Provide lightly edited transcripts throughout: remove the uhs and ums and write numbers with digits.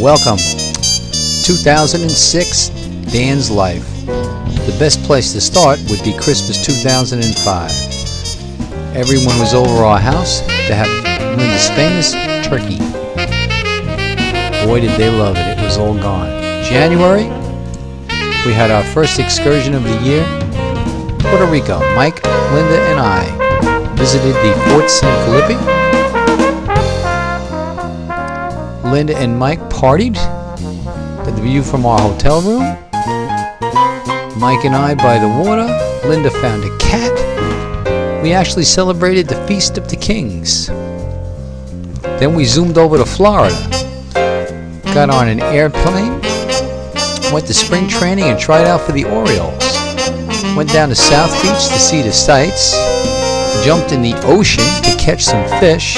Welcome. 2006, Dan's life. The best place to start would be Christmas 2005. Everyone was over our house to have Linda's famous turkey. Boy, did they love it. It was all gone. January, we had our first excursion of the year. Puerto Rico. Mike, Linda, and I visited the Fort San Felipe. Linda and Mike partied at the view from our hotel room. Mike and I by the water. Linda found a cat. We actually celebrated the Feast of the Kings. Then we zoomed over to Florida. Got on an airplane. Went to spring training and tried out for the Orioles. Went down to South Beach to see the sights. Jumped in the ocean to catch some fish.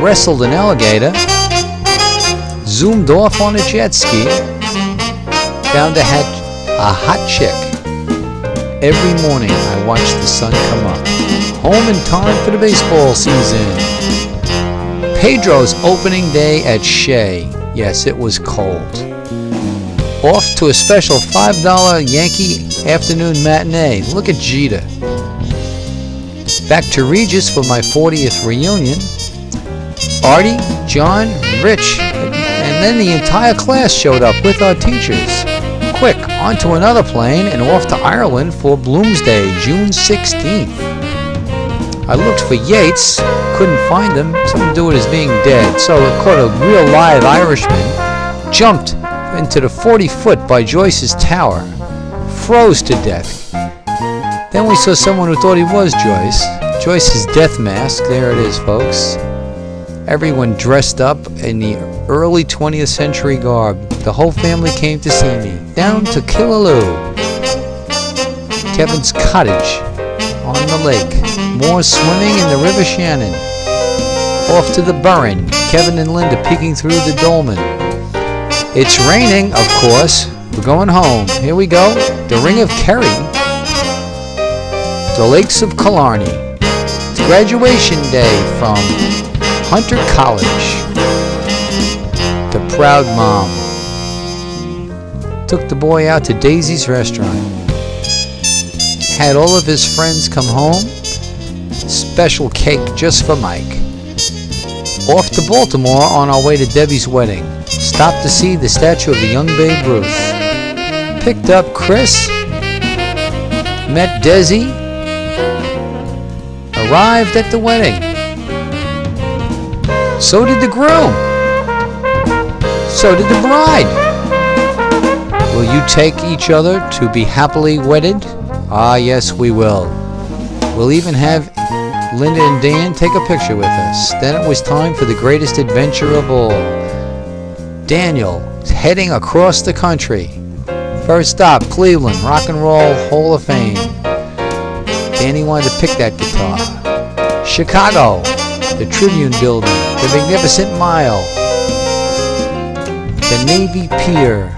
Wrestled an alligator. Zoomed off on a jet ski. Found a hot chick. Every morning I watched the sun come up. Home in time for the baseball season. Pedro's opening day at Shea. Yes, it was cold. Off to a special $5 Yankee afternoon matinee. Look at Jeter. Back to Regis for my 40th reunion. Artie, John, Rich, and then the entire class showed up with our teachers. Quick, onto another plane and off to Ireland for Bloomsday, June 16th. I looked for Yates, couldn't find him. Something to do with his being dead. So I caught a real live Irishman, jumped into the 40-foot by Joyce's tower, froze to death. Then we saw someone who thought he was Joyce. Joyce's death mask, there it is, folks. Everyone dressed up in the early 20th century garb. The whole family came to see me. Down to Killaloe. Kevin's cottage on the lake. More swimming in the River Shannon. Off to the Burren. Kevin and Linda peeking through the dolmen. It's raining, of course. We're going home. Here we go. The Ring of Kerry. The Lakes of Killarney. It's graduation day from Hunter College. The proud mom. Took the boy out to Daisy's restaurant. Had all of his friends come home. Special cake just for Mike. Off to Baltimore on our way to Debbie's wedding. Stopped to see the statue of the young Babe Ruth. Picked up Chris. Met Desi. Arrived at the wedding. So did the groom. So did the bride. Will you take each other to be happily wedded? Ah, yes, we will. We'll even have Linda and Dan take a picture with us. Then it was time for the greatest adventure of all. Daniel heading across the country. First stop, Cleveland, Rock and Roll Hall of Fame. Danny wanted to pick that guitar. Chicago, the Tribune Building, the Magnificent Mile, the Navy Pier,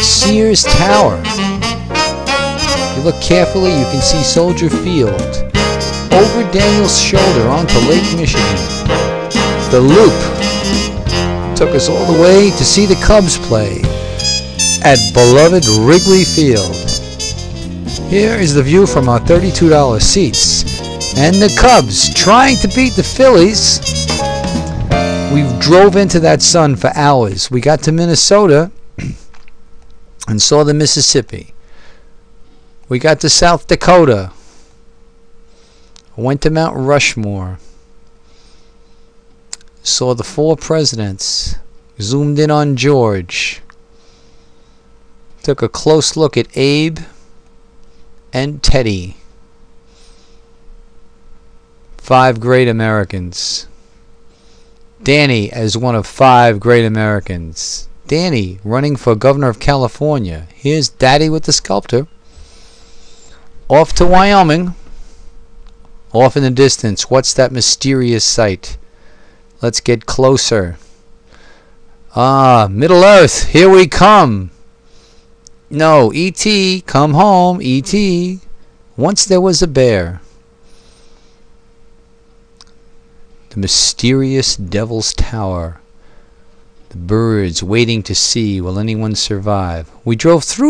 Sears Tower. If you look carefully, you can see Soldier Field. Over Daniel's shoulder onto Lake Michigan. The Loop took us all the way to see the Cubs play at beloved Wrigley Field. Here is the view from our $32 seats. And the Cubs trying to beat the Phillies. We drove into that sun for hours. We got to Minnesota and saw the Mississippi. We got to South Dakota. Went to Mount Rushmore. Saw the 4 presidents. Zoomed in on George. Took a close look at Abe and Teddy. 5 great Americans. Danny as one of 5 great Americans. Danny running for governor of California. Here's Daddy with the sculptor. Off to Wyoming. Off in the distance. What's that mysterious sight? Let's get closer. Ah, Middle Earth. Here we come. No, E.T., come home, E.T. Once there was a bear. The The mysterious Devil's Tower. The birds waiting to see, will anyone survive? We drove through